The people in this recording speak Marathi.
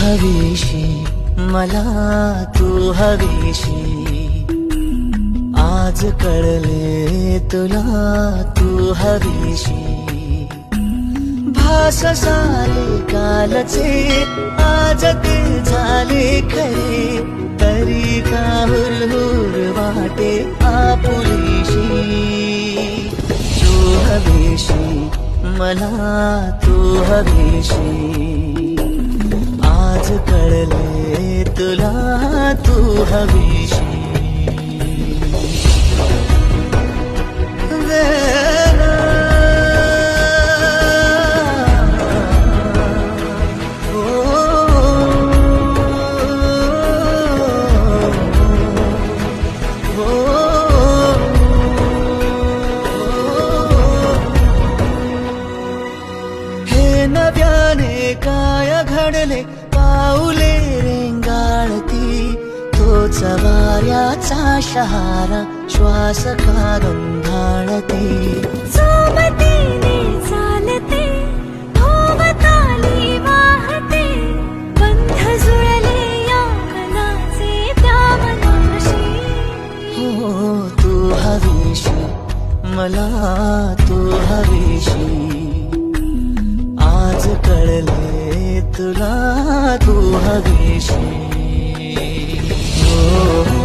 हवीशी मला तू हवीशी, आज कळले तुला तू हवीशी. भास सारे कालचे आज ते झाले खरे, तरी का हुरहुर वाटे आपुलीशी. तू हवीशी मला तू हवीशी, आज कळले तुला तू हवीशी. नव्याने काय घडले पाऊले रेंगाळती, तोच वाऱ्याचा शहारा श्वास का गंधाळते. सोबतीने चालते भोवताली वाहते, बंध जुळले या मनाचे त्या मनाशी. हो तू हवीशी मला तू हवीशी, आज कळले तुला तू हवीशी. हो